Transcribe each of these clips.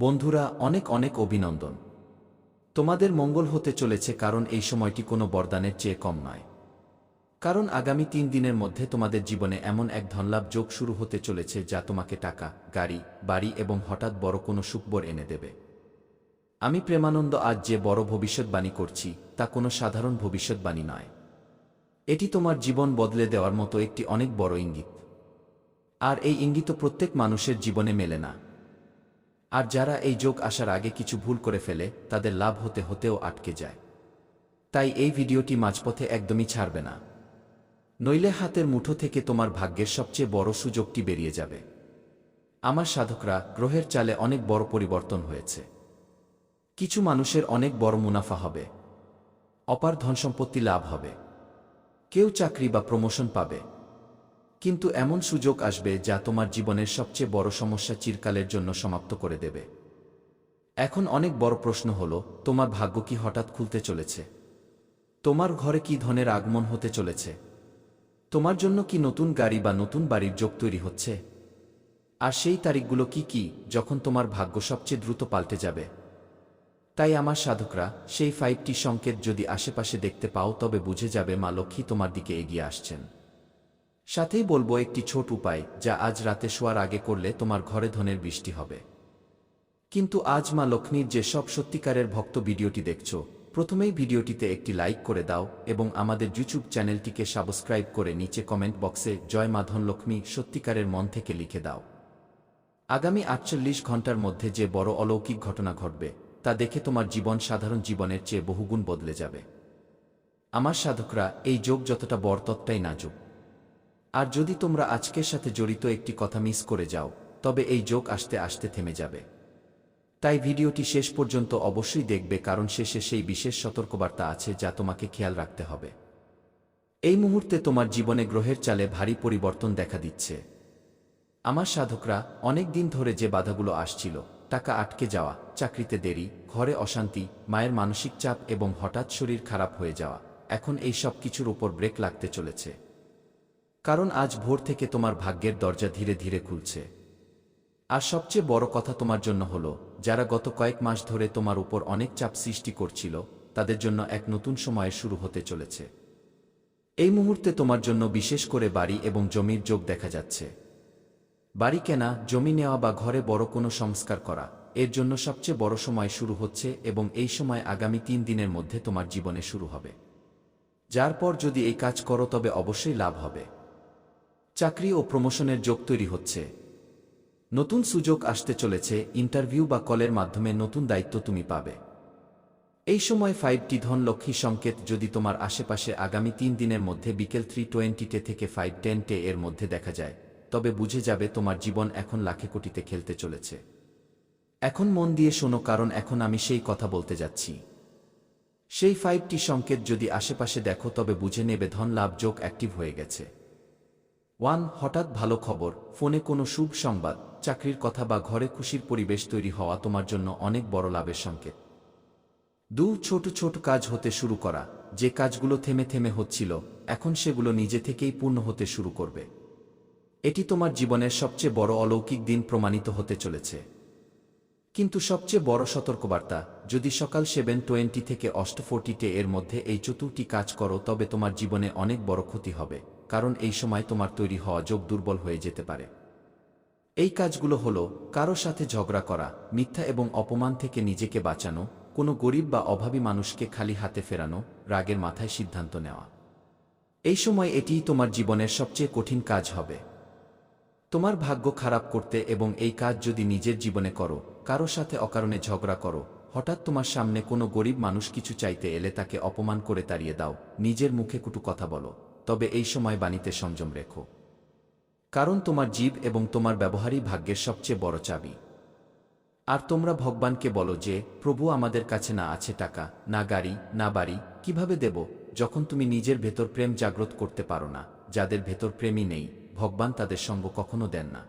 বন্ধুরা, অনেক অনেক অভিনন্দন। তোমাদের মঙ্গল হতে চলেছে, কারণ এই সময়টি কোনো বরদানের চেয়ে কম নয়। কারণ আগামী 3 দিনের মধ্যে তোমাদের জীবনে এমন এক ধনলাভ যোগ শুরু হতে চলেছে যা তোমাকে টাকা, গাড়ি, বাড়ি এবং হঠাৎ বড় কোনো সুখবর এনে দেবে। আমি প্রেমানন্দ আজ যে বড় ভবিষ্যৎবাণী করছি তা কোনো সাধারণ ভবিষ্যৎবাণী নয়। এটি তোমার জীবন বদলে দেওয়ার মতো একটি অনেক বড় ইঙ্গিত। আর এই ইঙ্গিত প্রত্যেক মানুষের জীবনে মেলে না। আর যারা এই যোগ আসার আগে কিছু ভুল করে ফেলে তাদের লাভ হতে হতেও আটকে যায়। তাই এই ভিডিওটি মাঝপথে একদমই ছাড়বে না, নইলে হাতের মুঠো থেকে তোমার ভাগ্যের সবচেয়ে বড় সুযোগটি বেরিয়ে যাবে। আমার সাধকরা, গ্রহের চালে অনেক বড় পরিবর্তন হয়েছে। কিছু মানুষের অনেক বড় মুনাফা হবে, অপার ধনসম্পত্তি লাভ হবে, কেউ চাকরি বা প্রমোশন পাবে। কিন্তু এমন সুযোগ আসবে যা তোমার জীবনের সবচেয়ে বড় সমস্যা চিরকালের জন্য সমাপ্ত করে দেবে। এখন অনেক বড় প্রশ্ন হলো, তোমার ভাগ্য কি হঠাৎ খুলতে চলেছে? তোমার ঘরে কি ধনের আগমন হতে চলেছে? তোমার জন্য কি নতুন গাড়ি বা নতুন বাড়ির যোগ তৈরি হচ্ছে? আর সেই তারিখগুলো কি কি যখন তোমার ভাগ্য সবচেয়ে দ্রুত পাল্টে যাবে? তাই আমার সাধকরা, সেই 5টি সংকেত যদি আশেপাশে দেখতে পাও তবে বুঝে যাবে মা লক্ষ্মী তোমার দিকে এগিয়ে আসছেন। সাথেই বলবো একটি ছোট উপায় যা আজ রাতে শোয়ার আগে করলে তোমার ঘরে ধনের বৃষ্টি হবে। কিন্তু আজ মা লক্ষ্মীর যে সব সত্যিকারের ভক্ত ভিডিওটি দেখছো, প্রথমেই ভিডিওটিতে একটি লাইক করে দাও এবং আমাদের ইউটিউব চ্যানেলটিকে সাবস্ক্রাইব করে নিচে কমেন্ট বক্সে জয় মা ধনলক্ষ্মী সত্যিকারের মন থেকে লিখে দাও। আগামী 48 ঘন্টার মধ্যে যে বড় অলৌকিক ঘটনা ঘটবে তা দেখে তোমার জীবন সাধারণ জীবনের চেয়ে বহুগুণ বদলে যাবে। আমার সাধকরা, এই যোগ যতটা বড় ততটাই নাজুক। আর যদি তোমরা আজকের সাথে জড়িত একটি কথা মিস করে যাও তবে এই যোগ আসতে আসতে থেমে যাবে। তাই ভিডিওটি শেষ পর্যন্ত অবশ্যই দেখবে, কারণ শেষে সেই বিশেষ সতর্কবার্তা আছে যা তোমাকে খেয়াল রাখতে হবে। এই মুহূর্তে তোমার জীবনে গ্রহের চালে ভারী পরিবর্তন দেখা দিচ্ছে। আমার সাধকরা, অনেক দিন ধরে যে বাধাগুলো আসছিল, টাকা আটকে যাওয়া, চাকরিতে দেরি, ঘরে অশান্তি, মায়ের মানসিক চাপ এবং হঠাৎ শরীর খারাপ হয়ে যাওয়া, এখন এই সব কিছুর উপর ব্রেক লাগতে চলেছে। কারণ আজ ভোর থেকে তোমার ভাগ্যের দরজা ধীরে ধীরে খুলছে। আর সবচেয়ে বড় কথা তোমার জন্য হলো, যারা গত কয়েক মাস ধরে তোমার উপর অনেক চাপ সৃষ্টি করছিল তাদের জন্য এক নতুন সময় শুরু হতে চলেছে। এই মুহূর্তে তোমার জন্য বিশেষ করে বাড়ি এবং জমির যোগ দেখা যাচ্ছে। বাড়ি কেনা, জমি নেওয়া বা ঘরে বড় কোনো সংস্কার করা, এর জন্য সবচেয়ে বড় সময় শুরু হচ্ছে এবং এই সময় আগামী 3 দিনের মধ্যে তোমার জীবনে শুরু হবে। যার পর যদি এই কাজ করো তবে অবশ্যই লাভ হবে। চাকরি ও প্রমোশনের যোগ তৈরি হচ্ছে। নতুন সুযোগ আসতে চলেছে, ইন্টারভিউ বা কলের মাধ্যমে নতুন দায়িত্ব তুমি পাবে। এই সময় 5টি ধনলক্ষ্মী সংকেত যদি তোমার আশেপাশে আগামী 3 দিনের মধ্যে বিকেল 3:20 থেকে 5:10 এর মধ্যে দেখা যায় তবে বুঝে যাবে তোমার জীবন এখন লাখে কোটিতে খেলতে চলেছে। এখন মন দিয়ে শোনো, কারণ এখন আমি সেই কথা বলতে যাচ্ছি। সেই 5টি সংকেত যদি আশেপাশে দেখো তবে বুঝে নেবে ধন লাভ যোগ অ্যাক্টিভ হয়ে গেছে। 1. হঠাৎ ভালো খবর, ফোনে কোনো শুভ সংবাদ, চাকরির কথা বা ঘরে খুশির পরিবেশ তৈরি হওয়া তোমার জন্য অনেক বড় লাভের সংকেত। 2. ছোট ছোট কাজ হতে শুরু করা, যে কাজগুলো থেমে থেমে হচ্ছিল এখন সেগুলো নিজে থেকেই পূর্ণ হতে শুরু করবে। এটি তোমার জীবনের সবচেয়ে বড় অলৌকিক দিন প্রমাণিত হতে চলেছে। কিন্তু সবচেয়ে বড় সতর্কবার্তা, যদি সকাল 7:20 থেকে 8:40 এর মধ্যে এই চতুর্থটি কাজ করো তবে তোমার জীবনে অনেক বড় ক্ষতি হবে, কারণ এই সময় তোমার তৈরি হওয়া যোগ দুর্বল হয়ে যেতে পারে। এই কাজগুলো হলো, কারো সাথে ঝগড়া করা, মিথ্যা এবং অপমান থেকে নিজেকে বাঁচানো, কোনো গরিব বা অভাবী মানুষকে খালি হাতে ফেরানো, রাগের মাথায় সিদ্ধান্ত নেওয়া। এই সময় এটিই তোমার জীবনের সবচেয়ে কঠিন কাজ হবে। তোমার ভাগ্য খারাপ করতে এবং এই কাজ যদি নিজের জীবনে করো, কারো সাথে অকারণে ঝগড়া করো, হঠাৎ তোমার সামনে কোনো গরিব মানুষ কিছু চাইতে এলে তাকে অপমান করে তাড়িয়ে দাও, নিজের মুখে কটু কথা বলো, তবে এই সময় বাণীতে সংযম রেখো। কারণ তোমার জীব এবং তোমার ব্যবহারই ভাগ্যের সবচেয়ে বড় চাবি। আর তোমরা ভগবানকে বলো যে, প্রভু, আমাদের কাছে না আছে টাকা, না গাড়ি, না বাড়ি, কিভাবে দেব? যখন তুমি নিজের ভেতর প্রেম জাগ্রত করতে পারো না, যাদের ভেতর প্রেমই নেই, ভগবান তাদের সঙ্গ কখনো দেন না।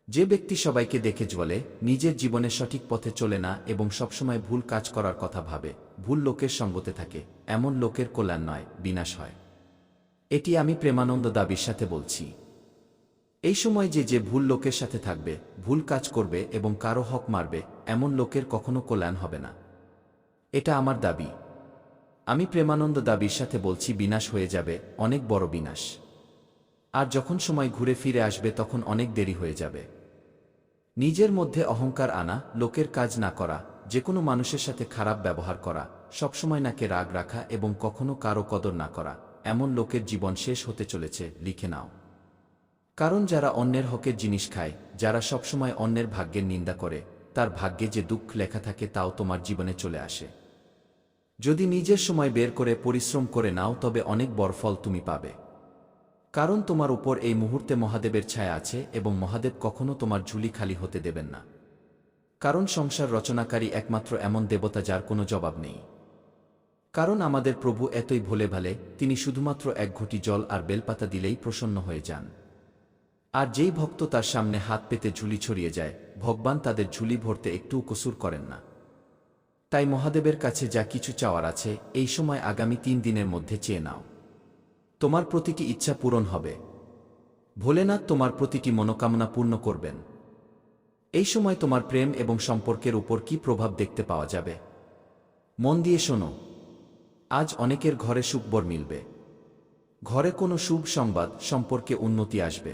যে ব্যক্তি সবাইকে দেখে জ্বলে, নিজের জীবনে সঠিক পথে চলে না এবং সবসময় ভুল কাজ করার কথা ভাবে, ভুল লোকের সঙ্গতে থাকে, এমন লোকের কল্যাণ নয়, বিনাশ হয়। এটি আমি প্রেমানন্দ দাবির সাথে বলছি। এই সময় যে ভুল লোকের সাথে থাকবে, ভুল কাজ করবে এবং কারো হক মারবে, এমন লোকের কখনো কল্যাণ হবে না। এটা আমার দাবি। আমি প্রেমানন্দ দাবির সাথে বলছি, বিনাশ হয়ে যাবে, অনেক বড় বিনাশ। আর যখন সময় ঘুরে ফিরে আসবে তখন অনেক দেরি হয়ে যাবে। নিজের মধ্যে অহংকার আনা, লোকের কাজ না করা, যে কোনো মানুষের সাথে খারাপ ব্যবহার করা, সবসময় নাকে রাগ রাখা এবং কখনো কারো কদর না করা, এমন লোকের জীবন শেষ হতে চলেছে, লিখে নাও। কারণ যারা অন্যের হকের জিনিস খায়, যারা সবসময় অন্যের ভাগ্যের নিন্দা করে, তার ভাগ্যে যে দুঃখ লেখা থাকে তাও তোমার জীবনে চলে আসে। যদি নিজের সময় বের করে পরিশ্রম করে নাও তবে অনেক বড় ফল তুমি পাবে। কারণ তোমার উপর এই মুহূর্তে মহাদেবের ছায়া আছে এবং মহাদেব কখনো তোমার ঝুলি খালি হতে দেবেন না। কারণ সংসার রচনাকারী একমাত্র এমন দেবতা যার কোনো জবাব নেই। কারণ আমাদের প্রভু এতই ভোলে ভালে, তিনি শুধুমাত্র এক ঘটি জল আর বেলপাতা দিলেই প্রসন্ন হয়ে যান। আর যেই ভক্ত তার সামনে হাত পেতে ঝুলি ছড়িয়ে যায়, ভগবান তাদের ঝুলি ভরতে একটুও কসুর করেন না। তাই মহাদেবের কাছে যা কিছু চাওয়ার আছে, এই সময় আগামী 3 দিনের মধ্যে চেয়ে নাও। তোমার প্রতিটি ইচ্ছা পূরণ হবে। ভোলেনাথ তোমার প্রতিটি মনোকামনা পূর্ণ করবেন। এই সময় তোমার প্রেম এবং সম্পর্কের উপর কি প্রভাব দেখতে পাওয়া যাবে? মন দিয়ে শোনো। আজ অনেকের ঘরে সুখবর মিলবে। ঘরে কোনো শুভ সংবাদ, সম্পর্কে উন্নতি আসবে।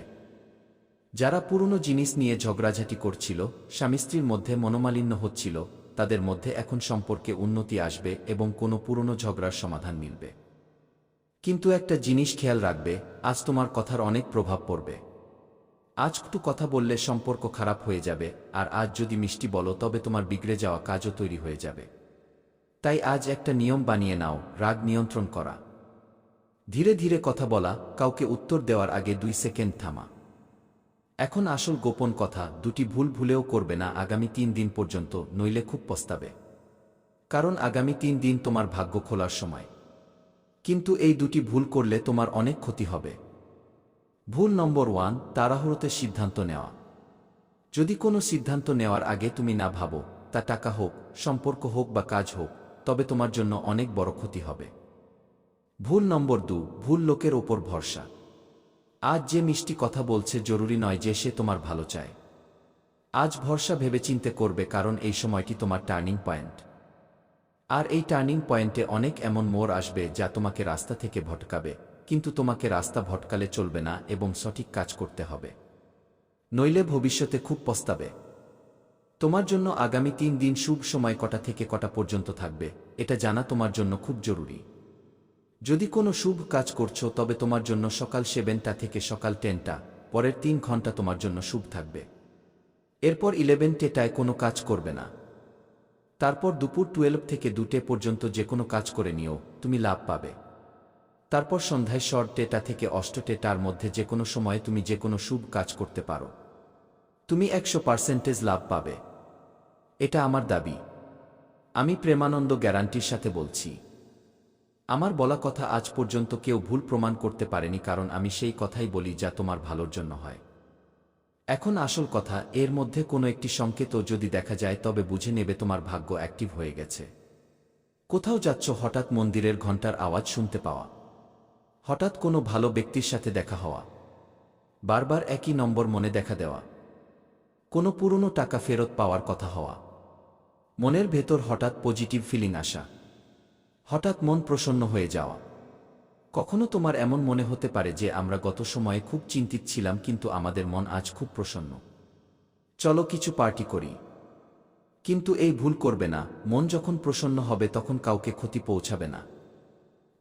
যারা পুরনো জিনিস নিয়ে ঝগড়াঝাটি করছিল, স্বামী স্ত্রীর মধ্যে মনোমালিন্য হচ্ছিল, তাদের মধ্যে এখন সম্পর্কে উন্নতি আসবে এবং কোনো পুরনো ঝগড়ার সমাধান মিলবে। কিন্তু একটা জিনিস খেয়াল রাখবে, আজ তোমার কথার অনেক প্রভাব পড়বে। আজ একটু কথা বললে সম্পর্ক খারাপ হয়ে যাবে, আর আজ যদি মিষ্টি বলো তবে তোমার বিগড়ে যাওয়া কাজও তৈরি হয়ে যাবে। তাই আজ একটা নিয়ম বানিয়ে নাও, রাগ নিয়ন্ত্রণ করা। ধীরে ধীরে কথা বলা, কাউকে উত্তর দেওয়ার আগে 2 সেকেন্ড থামা। এখন আসল গোপন কথা, দুটি ভুল ভুলেও করবে না আগামী 3 দিন পর্যন্ত, নইলে খুব পস্তাবে। কারণ আগামী 3 দিন তোমার ভাগ্য খোলার সময়। কিন্তু এই দুটি ভুল করলে তোমার অনেক ক্ষতি হবে। ভুল নম্বর 1, তাড়াহুড়োতে সিদ্ধান্ত নেওয়া। যদি কোনো সিদ্ধান্ত নেওয়ার আগে তুমি না ভাবো, তা টাকা হোক, সম্পর্ক হোক বা কাজ হোক, তবে তোমার জন্য অনেক বড় ক্ষতি হবে। ভুল নম্বর 2, ভুল লোকের ওপর ভরসা। আজ যে মিষ্টি কথা বলছে জরুরি নয় যে সে তোমার ভালো চায়। আজ ভরসা ভেবেচিন্তে করবে, কারণ এই সময়টি তোমার টার্নিং পয়েন্ট। আর এই টার্নিং পয়েন্টে অনেক এমন মোড় আসবে যা তোমাকে রাস্তা থেকে ভটকাবে, কিন্তু তোমাকে রাস্তা ভটকালে চলবে না এবং সঠিক কাজ করতে হবে। নইলে ভবিষ্যতে খুব পস্তাবে। তোমার জন্য আগামী 3 দিন শুভ সময় কটা থেকে কটা পর্যন্ত থাকবে, এটা জানা তোমার জন্য খুব জরুরি। যদি কোনো শুভ কাজ করছো তবে তোমার জন্য সকাল 7টা থেকে সকাল 10টা, পরের 3 ঘন্টা তোমার জন্য শুভ থাকবে। এরপর 11টায় কোনো কাজ করবে না। তারপর দুপুর 12 থেকে 2টে পর্যন্ত যে কোনো কাজ করে নিও, তুমি লাভ পাবে। তারপর সন্ধ্যায় 6টা থেকে 8টার মধ্যে যে কোনো সময়ে তুমি যে কোনো শুভ কাজ করতে পারো। তুমি 100% লাভ পাবে। এটা আমার দাবি। আমি প্রেমানন্দ গ্যারান্টির সাথে বলছি। আমার বলা কথা আজ পর্যন্ত কেউ ভুল প্রমাণ করতে পারেনি, কারণ আমি সেই কথাই বলি যা তোমার ভালোর জন্য হয়। এখন আসল কথা, এর মধ্যে কোনো একটি সংকেতও যদি দেখা যায় তবে বুঝে নেবে তোমার ভাগ্য অ্যাক্টিভ হয়ে গেছে। কোথাও যাচ্ছ, হঠাৎ মন্দিরের ঘণ্টার আওয়াজ শুনতে পাওয়া, হঠাৎ কোনো ভালো ব্যক্তির সাথে দেখা হওয়া, বারবার একই নম্বর মনে দেখা দেওয়া, কোনো পুরনো টাকা ফেরত পাওয়ার কথা হওয়া, মনের ভেতর হঠাৎ পজিটিভ ফিলিং আসা, হঠাৎ মন প্রসন্ন হয়ে যাওয়া। কখনো তোমার এমন মনে হতে পারে যে আমরা গত সময়ে খুব চিন্তিত ছিলাম কিন্তু আমাদের মন আজ খুব প্রসন্ন। চলো কিছু পার্টি করি। কিন্তু এই ভুল করবে না, মন যখন প্রসন্ন হবে তখন কাউকে ক্ষতি পৌঁছাবে না।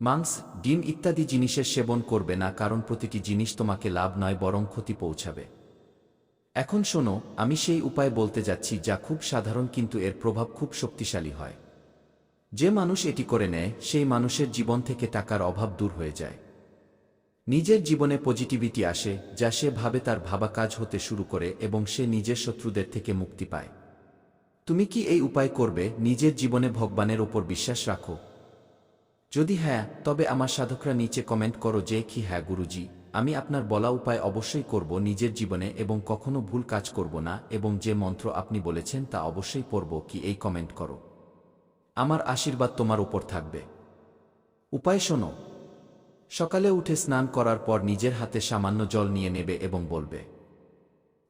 মাংস, ডিম ইত্যাদি জিনিসের সেবন করবে না, কারণ প্রতিটি জিনিস তোমাকে লাভ নয় বরং ক্ষতি পৌঁছাবে। এখন শোনো, আমি সেই উপায় বলতে যাচ্ছি যা খুব সাধারণ কিন্তু এর প্রভাব খুব শক্তিশালী হয়। যে মানুষ এটি করে নেয় সেই মানুষের জীবন থেকে টাকার অভাব দূর হয়ে যায়। নিজের জীবনে পজিটিভিটি আসে, যা সে ভাবে তার ভাবা কাজ হতে শুরু করে এবং সে নিজের শত্রুদের থেকে মুক্তি পায়। তুমি কি এই উপায় করবে? নিজের জীবনে ভগবানের ওপর বিশ্বাস রাখো? যদি হ্যাঁ, তবে আমার সাধকরা নিচে কমেন্ট করো যে কি হ্যাঁ গুরুজি, আমি আপনার বলা উপায় অবশ্যই করব নিজের জীবনে এবং কখনো ভুল কাজ করব না, এবং যে মন্ত্র আপনি বলেছেন তা অবশ্যই পড়ব কি, এই কমেন্ট করো। আমার আশীর্বাদ তোমার উপর থাকবে। উপায় শোনো। সকালে উঠে স্নান করার পর নিজের হাতে সামান্য জল নিয়ে নেবে এবং বলবে,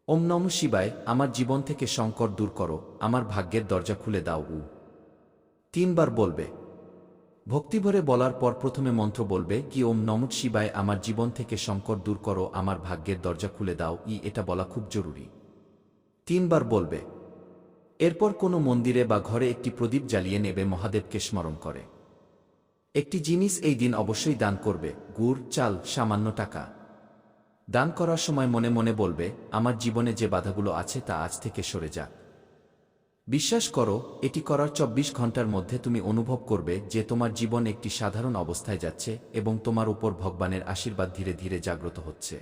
ওম নমঃ শিবায়, আমার জীবন থেকে সংকট দূর করো, আমার ভাগ্যের দরজা খুলে দাও। 3বার বলবে। ভক্তিভরে বলার পর প্রথমে মন্ত্র বলবে কি ওম নমঃ শিবায়, আমার জীবন থেকে সংকট দূর করো, আমার ভাগ্যের দরজা খুলে দাও। এটা বলা খুব জরুরি। 3বার বলবে। এরপর কোনো মন্দিরে বা ঘরে একটি প্রদীপ জ্বালিয়ে নেবে, মহাদেবকে স্মরণ করে। একটি জিনিস এই দিন অবশ্যই দান করবে, গুড়, চাল, সামান্য টাকা। দান করার সময় মনে মনে বলবে, আমার জীবনে যে বাধাগুলো আছে তা আজ থেকে সরে যাক। বিশ্বাস করো, এটি করার 24 ঘন্টার মধ্যে তুমি অনুভব করবে যে তোমার জীবন একটি সাধারণ অবস্থায় যাচ্ছে এবং তোমার উপর ভগবানের আশীর্বাদ ধীরে ধীরে জাগ্রত হচ্ছে।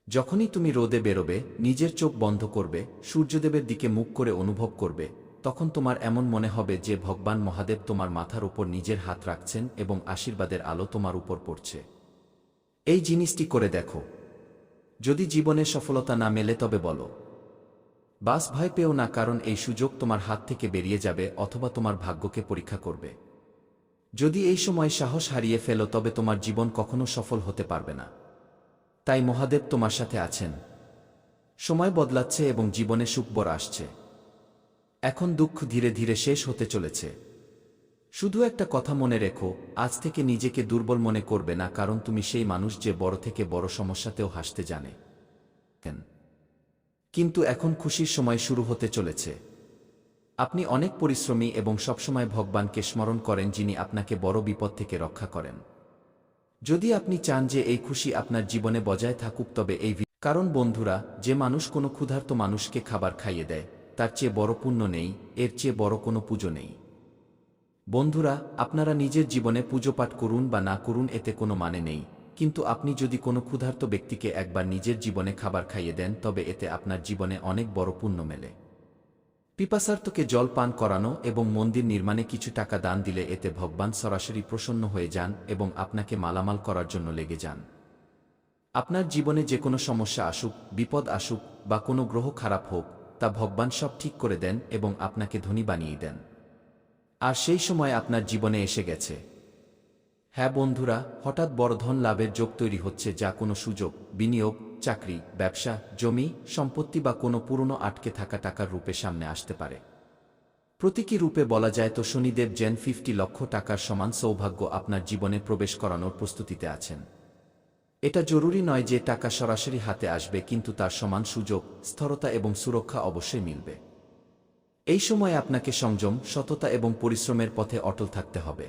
যখনই তুমি রোদে বেরোবে, নিজের চোখ বন্ধ করবে, সূর্যদেবের দিকে মুখ করে অনুভব করবে, তখন তোমার এমন মনে হবে যে ভগবান মহাদেব তোমার মাথার উপর নিজের হাত রাখছেন এবং আশীর্বাদের আলো তোমার উপর পড়ছে। এই জিনিসটি করে দেখো। যদি জীবনে সফলতা না মেলে তবে বলো, বাস ভয় পেও না, কারণ এই সুযোগ তোমার হাত থেকে বেরিয়ে যাবে অথবা তোমার ভাগ্যকে পরীক্ষা করবে। যদি এই সময় সাহস হারিয়ে ফেলো তবে তোমার জীবন কখনো সফল হতে পারবে না। তাই মহাদেব তোমার সাথে আছেন। সময় বদলাচ্ছে এবং জীবনে সুখবর আসছে। এখন দুঃখ ধীরে ধীরে শেষ হতে চলেছে। শুধু একটা কথা মনে রেখো, আজ থেকে নিজেকে দুর্বল মনে করবে না, কারণ তুমি সেই মানুষ যে বড় থেকে বড় সমস্যাতেও হাসতে জানে। কিন্তু এখন খুশির সময় শুরু হতে চলেছে। আপনি অনেক পরিশ্রমী এবং সবসময় ভগবানকে স্মরণ করেন, যিনি আপনাকে বড় বিপদ থেকে রক্ষা করেন। যদি আপনি চান যে এই খুশি আপনার জীবনে বজায় থাকুক তবে কারণ বন্ধুরা, যে মানুষ কোনো ক্ষুধার্ত মানুষকে খাবার খাইয়ে দেয়, তার চেয়ে বড় পুণ্য নেই, এর চেয়ে বড় কোনো পুজো নেই। বন্ধুরা, আপনারা নিজের জীবনে পুজো পাঠ করুন বা না করুন এতে কোনো মানে নেই, কিন্তু আপনি যদি কোনো ক্ষুধার্ত ব্যক্তিকে একবার নিজের জীবনে খাবার খাইয়ে দেন তবে এতে আপনার জীবনে অনেক বড় পুণ্য মেলে। পিপাসার্তকে জল পান করানো এবং মন্দির নির্মাণে কিছু টাকা দান দিলে এতে ভগবান সরাসরি প্রসন্ন হয়ে যান এবং আপনাকে মালামাল করার জন্য লেগে যান। আপনার জীবনে যে কোনো সমস্যা আসুক, বিপদ আসুক বা কোনো গ্রহ খারাপ হোক, তা ভগবান সব ঠিক করে দেন এবং আপনাকে ধনী বানিয়ে দেন। আর সেই সময় আপনার জীবনে এসে গেছে। হ্যাঁ বন্ধুরা, হঠাৎ বড় ধন লাভের যোগ তৈরি হচ্ছে, যা কোনো সুযোগ, বিনিয়োগ, চাকরি, ব্যবসা, জমি, সম্পত্তি বা কোনো পুরনো আটকে থাকা টাকার রূপে সামনে আসতে পারে। প্রতীকী রূপে বলা যায় তো শনিদেব যেন 50 লক্ষ টাকার সমান সৌভাগ্য আপনার জীবনে প্রবেশ করানোর প্রস্তুতিতে আছেন। এটা জরুরি নয় যে টাকা সরাসরি হাতে আসবে, কিন্তু তার সমান সুযোগ, স্থিরতা এবং সুরক্ষা অবশ্যই মিলবে। এই সময় আপনাকে সংযম, সততা এবং পরিশ্রমের পথে অটল থাকতে হবে।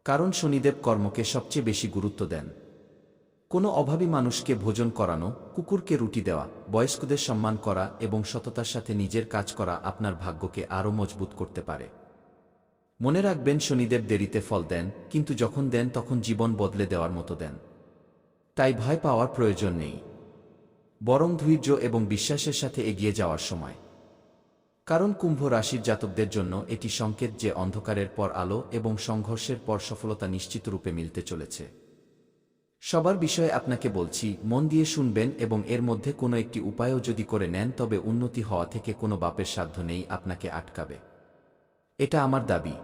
কারণ শনিদেব কর্মকে সবচেয়ে বেশি গুরুত্ব দেন। কোনো অভাবী মানুষকে ভোজন করানো, কুকুরকে রুটি দেওয়া, বয়স্কদের সম্মান করা এবং সততার সাথে নিজের কাজ করা আপনার ভাগ্যকে আরও মজবুত করতে পারে। মনে রাখবেন, শনিদেব দেরিতে ফল দেন, কিন্তু যখন দেন তখন জীবন বদলে দেওয়ার মতো দেন। তাই ভয় পাওয়ার প্রয়োজন নেই, বরং ধৈর্য এবং বিশ্বাসের সাথে এগিয়ে যাওয়ার সময়। কারণ কুম্ভ রাশির জাতকদের জন্য এটি সংকেত যে অন্ধকারের পর আলো এবং সংঘর্ষের পর সফলতা নিশ্চিত রূপে মিলতে চলেছে। সবার বিষয়ে আপনাকে বলছি, মন দিয়ে শুনবেন এবং এর মধ্যে কোনো একটি উপায়ও যদি করে নেন তবে উন্নতি হওয়া থেকে কোনো বাপের সাধ্য নেই আপনাকে আটকাবে। এটা আমার দাবি।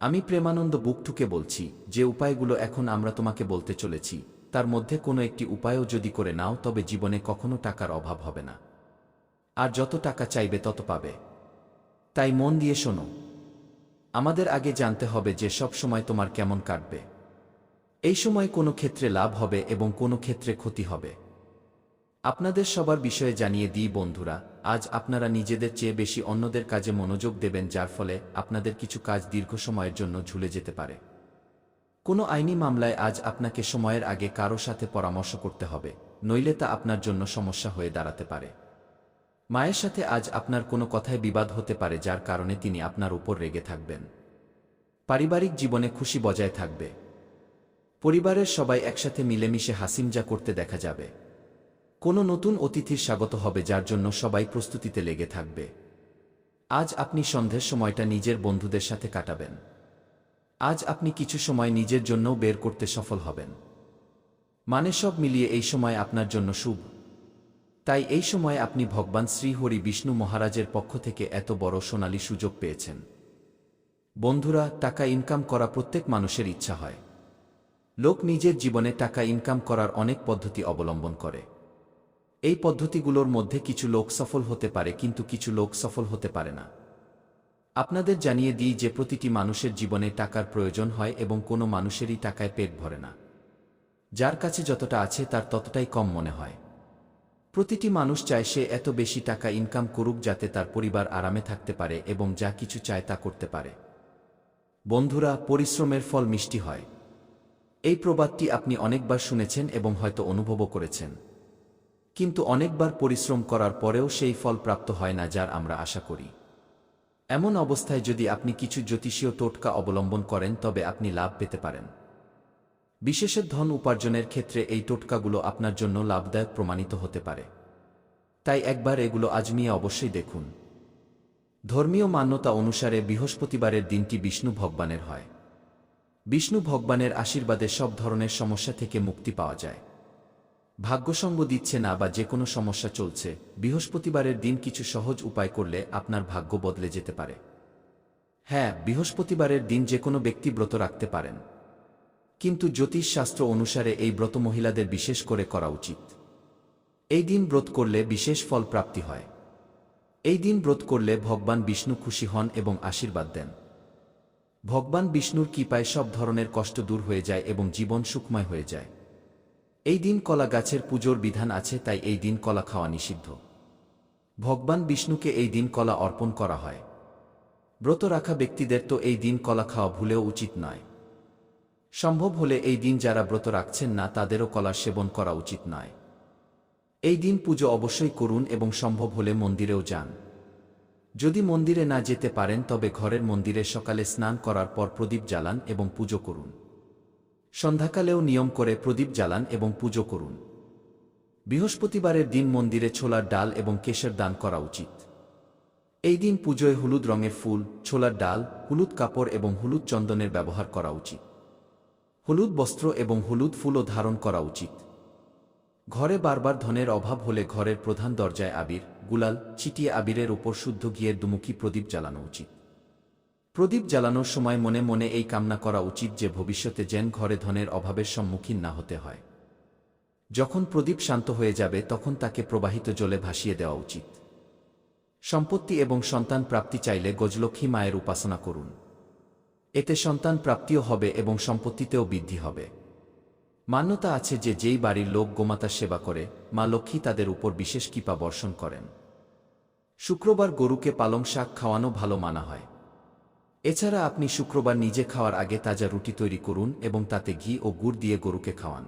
আমি প্রেমানন্দ বুক ঠুকে বলছি, যে উপায়গুলো এখন আমরা তোমাকে বলতে চলেছি, তার মধ্যে কোনো একটি উপায়ও যদি করে নাও তবে জীবনে কখনো টাকার অভাব হবে না। আর যত টাকা চাইবে তত পাবে। তাই মন দিয়ে শোনো। আমাদের আগে জানতে হবে যে সব সময় তোমার কেমন কাটবে। এই সময় কোনো ক্ষেত্রে লাভ হবে এবং কোনো ক্ষেত্রে ক্ষতি হবে। আপনাদের সবার বিষয়ে জানিয়ে দিই বন্ধুরা, আজ আপনারা নিজেদের চেয়ে বেশি অন্যদের কাজে মনোযোগ দেবেন, যার ফলে আপনাদের কিছু কাজ দীর্ঘ সময়ের জন্য ঝুলে যেতে পারে। কোনো আইনি মামলায় আজ আপনাকে সময়ের আগে কারো সাথে পরামর্শ করতে হবে, নইলে তা আপনার জন্য সমস্যা হয়ে দাঁড়াতে পারে। মায়ের সাথে আজ আপনার কোনো কথায় বিবাদ হতে পারে, যার কারণে তিনি আপনার উপর রেগে থাকবেন। পারিবারিক জীবনে খুশি বজায় থাকবে। পরিবারের সবাই একসাথে মিলেমিশে হাসিমজা করতে দেখা যাবে। কোনো নতুন অতিথির স্বাগত হবে, যার জন্য সবাই প্রস্তুতিতে লেগে থাকবে। আজ আপনি সন্ধ্যের সময়টা নিজের বন্ধুদের সাথে কাটাবেন। আজ আপনি কিছু সময় নিজের জন্যও বের করতে সফল হবেন। মানে সব মিলিয়ে এই সময় আপনার জন্য শুভ। তাই এই সময় আপনি ভগবান শ্রী হরি বিষ্ণু মহারাজের পক্ষ থেকে এত বড় সোনালী সুযোগ পেয়েছেন। বন্ধুরা, টাকা ইনকাম করা প্রত্যেক মানুষের ইচ্ছা হয়। লোক নিজের জীবনে টাকা ইনকাম করার অনেক পদ্ধতি অবলম্বন করে। এই পদ্ধতিগুলোর মধ্যে কিছু লোক সফল হতে পারে কিন্তু কিছু লোক সফল হতে পারে না। আপনাদের জানিয়ে দিই যে প্রতিটি মানুষের জীবনে টাকার প্রয়োজন হয় এবং কোনো মানুষেরই টাকায় পেট ভরে না। যার কাছে যতটা আছে তার ততটাই কম মনে হয়। প্রতিটি মানুষ চায় সে এত বেশি টাকা ইনকাম করুক যাতে তার পরিবার আরামে থাকতে পারে এবং যা কিছু চায় তা করতে পারে। বন্ধুরা, পরিশ্রমের ফল মিষ্টি হয়। এই প্রবাদটি আপনি অনেকবার শুনেছেন এবং হয়তো অনুভবও করেছেন। কিন্তু অনেকবার পরিশ্রম করার পরেও সেই ফল প্রাপ্ত হয় না যার আমরা আশা করি। এমন অবস্থায় যদি আপনি কিছু জ্যোতিষীয় টোটকা অবলম্বন করেন তবে আপনি লাভ পেতে পারেন। বিশেষত ধন উপার্জনের ক্ষেত্রে এই টোটকাগুলো আপনার জন্য লাভদায়ক প্রমাণিত হতে পারে। তাই একবার এগুলো আজমিয়ে অবশ্যই দেখুন। ধর্মীয় মান্যতা অনুসারে বৃহস্পতিবারের দিনটি বিষ্ণু ভগবানের হয়। বিষ্ণু ভগবানের আশীর্বাদে সব ধরনের সমস্যা থেকে মুক্তি পাওয়া যায়। ভাগ্যসঙ্গ দিচ্ছে না বা যে কোনো সমস্যা চলছে, বৃহস্পতিবারের দিন কিছু সহজ উপায় করলে আপনার ভাগ্য বদলে যেতে পারে। হ্যাঁ, বৃহস্পতিবারের দিন যে কোনো ব্যক্তি ব্রত রাখতে পারেন, কিন্তু জ্যোতিষশাস্ত্র অনুসারে এই ব্রত মহিলাদের বিশেষ করে করা উচিত। এই দিন ব্রত করলে বিশেষ ফল প্রাপ্তি হয়। এই দিন ব্রত করলে ভগবান বিষ্ণু খুশি হন এবং আশীর্বাদ দেন। ভগবান বিষ্ণুর কৃপায় সব ধরনের কষ্ট দূর হয়ে যায় এবং জীবন সুখময় হয়ে যায়। এই দিন কলা গাছের পুজোর বিধান আছে, তাই এই দিন কলা খাওয়া নিষিদ্ধ। ভগবান বিষ্ণুকে এই দিন কলা অর্পণ করা হয়। ব্রত রাখা ব্যক্তিদের তো এই দিন কলা খাওয়া ভুলেও উচিত নয়। সম্ভব হলে এই দিন যারা ব্রত রাখছেন না তাদেরও কলার সেবন করা উচিত নয়। এই দিন পুজো অবশ্যই করুন এবং সম্ভব হলে মন্দিরেও যান। যদি মন্দিরে না যেতে পারেন তবে ঘরের মন্দিরে সকালে স্নান করার পর প্রদীপ জ্বালান এবং পুজো করুন। সন্ধ্যাকালেও নিয়ম করে প্রদীপ জ্বালান এবং পুজো করুন। বৃহস্পতিবারের দিন মন্দিরে ছোলার ডাল এবং কেশের দান করা উচিত। এই দিন পুজোয় হলুদ রঙের ফুল, ছোলার ডাল, হলুদ কাপড় এবং হলুদ চন্দনের ব্যবহার করা উচিত। হলুদ বস্ত্র এবং হলুদ ফুলও ধারণ করা উচিত। ঘরে বারবার ধনের অভাব হলে ঘরের প্রধান দরজায় আবির, গুলাল ছিটিয়ে আবিরের উপর শুদ্ধ ঘিয়ের দুমুখী প্রদীপ জ্বালানো উচিত। প্রদীপ জ্বালানোর সময় মনে মনে এই কামনা করা উচিত যে ভবিষ্যতে যেন ঘরে ধনের অভাবের সম্মুখীন না হতে হয়। যখন প্রদীপ শান্ত হয়ে যাবে তখন তাকে প্রবাহিত জলে ভাসিয়ে দেওয়া উচিত। সম্পত্তি এবং সন্তান প্রাপ্তি চাইলে গজলক্ষ্মী মায়ের উপাসনা করুন। এতে সন্তান প্রাপ্তিও হবে এবং সম্পত্তিতেও বৃদ্ধি হবে। মান্যতা আছে যে যেই বাড়ির লোক গোমাতার সেবা করে, মা লক্ষ্মী তাদের উপর বিশেষ কৃপা বর্ষণ করেন। শুক্রবার গরুকে পালং শাক খাওয়ানো ভালো মানা হয়। এছাড়া আপনি শুক্রবার নিজে খাওয়ার আগে তাজা রুটি তৈরি করুন এবং তাতে ঘি ও গুড় দিয়ে গরুকে খাওয়ান।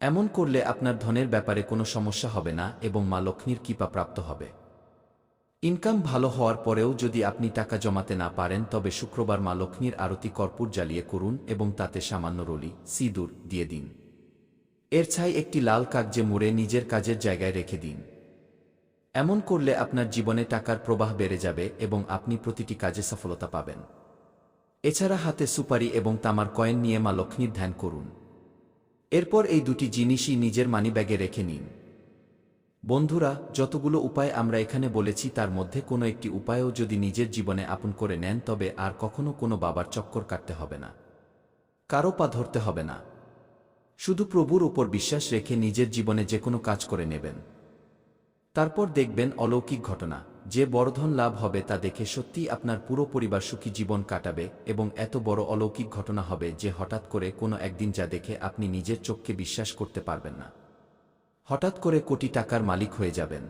এমন করলে আপনার ধনের ব্যাপারে কোনো সমস্যা হবে না এবং মা লক্ষ্মীর কৃপা প্রাপ্ত হবে। ইনকাম ভালো হওয়ার পরেও যদি আপনি টাকা জমাতে না পারেন তবে শুক্রবার মা লক্ষ্মীর আরতি কর্পূর জ্বালিয়ে করুন এবং তাতে সামান্য রলি, সিঁদুর দিয়ে দিন। এর ছাই একটি লাল কাগজে মুড়ে নিজের কাজের জায়গায় রেখে দিন। এমন করলে আপনার জীবনে টাকার প্রবাহ বেড়ে যাবে এবং আপনি প্রতিটি কাজে সফলতা পাবেন। এছাড়া হাতে সুপারি এবং তামার কয়েন নিয়ে মা লক্ষ্মীর ধ্যান করুন। এরপর এই দুটি জিনিসই নিজের মানিব্যাগে রেখে নিন। বন্ধুরা, যতগুলো উপায় আমরা এখানে বলেছি তার মধ্যে কোনো একটি উপায়ও যদি নিজের জীবনে আপন করে নেন তবে আর কখনো কোনো বাবার চক্কর কাটতে হবে না, কারো পা ধরতে হবে না। শুধু প্রভুর উপর বিশ্বাস রেখে নিজের জীবনে যে কোনো কাজ করে নেবেন। তারপর দেখবেন অলৌকিক ঘটনা। যে বড় ধন লাভ হবে তা দেখে সত্যিই আপনার পুরো পরিবার সুখী জীবন কাটাবে এবং এত বড় অলৌকিক ঘটনা হবে যে হঠাৎ করে কোনো একদিন যা দেখে আপনি নিজের চোখকে বিশ্বাস করতে পারবেন না। হঠাৎ করে কোটি টাকার মালিক হয়ে যাবেন।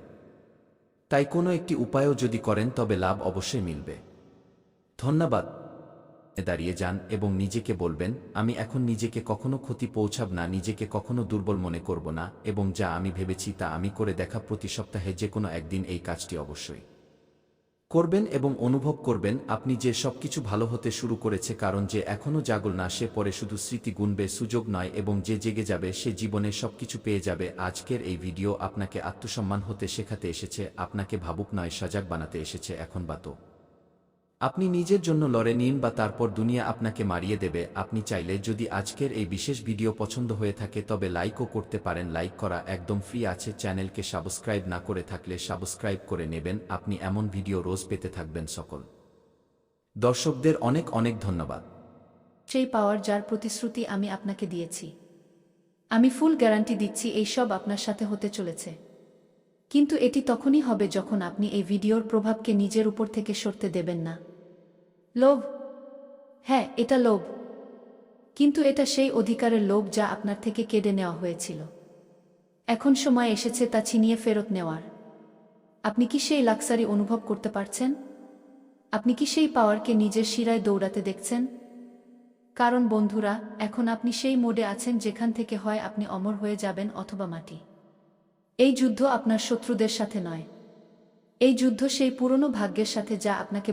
তাই কোনো একটি উপায়ও যদি করেন তবে লাভ অবশ্যই মিলবে। ধন্যবাদ। দাঁড়িয়ে যান এবং নিজেকে বলবেন, আমি এখন নিজেকে কখনো ক্ষতি পৌঁছাব না, নিজেকে কখনো দুর্বল মনে করব না এবং যা আমি ভেবেছি তা আমি করে দেখা। প্রতি সপ্তাহে যে কোনো একদিন এই কাজটি অবশ্যই করবেন এবং অনুভব করবেন আপনি যে সবকিছু ভালো হতে শুরু করেছে, কারণ যে এখনও জাগল না সে পরে শুধু স্মৃতি গুনবে, সুযোগ নয়, এবং যে জেগে যাবে সে জীবনে সবকিছু পেয়ে যাবে। আজকের এই ভিডিও আপনাকে আত্মসম্মান হতে শেখাতে এসেছে, আপনাকে ভাবুক নয় সজাগ বানাতে এসেছে। এখন বা তো আপনি নিজের জন্য লড়ে নিন বা তারপর দুনিয়া আপনাকে মারিয়ে দেবে। আপনি চাইলে যদি আজকের এই বিশেষ ভিডিও পছন্দ হয়ে থাকে তবে লাইকও করতে পারেন। লাইক করা একদম ফ্রি আছে। চ্যানেলকে সাবস্ক্রাইব না করে থাকলে সাবস্ক্রাইব করে নেবেন, আপনি এমন ভিডিও রোজ পেতে থাকবেন। সকল দর্শকদের অনেক অনেক ধন্যবাদ। সেই পাওয়ার যার প্রতিশ্রুতি আমি আপনাকে দিয়েছি, আমি ফুল গ্যারান্টি দিচ্ছি এই সব আপনার সাথে হতে চলেছে। কিন্তু এটি তখনই হবে যখন আপনি এই ভিডিওর প্রভাবকে নিজের উপর থেকে সরতে দেবেন না। লোভ। হ্যাঁ, এটা লোভ। কিন্তু এটা সেই অধিকারের লোভ যা আপনার থেকে কেড়ে নেওয়া হয়েছিল। এখন সময় এসেছে তা ছিনিয়ে ফেরত নেওয়ার। আপনি কি সেই লাক্সারি অনুভব করতে পারছেন? আপনি কি সেই পাওয়ারকে নিজের শিরায় দৌড়াতে দেখছেন? কারণ বন্ধুরা, এখন আপনি সেই মোডে আছেন যেখান থেকে হয় আপনি অমর হয়ে যাবেন অথবা মাটি। এই যুদ্ধ আপনার শত্রুদের সাথে নয়। এই যুদ্ধ সেই পুরনো ভাগ্যের সাথে যা আপনাকে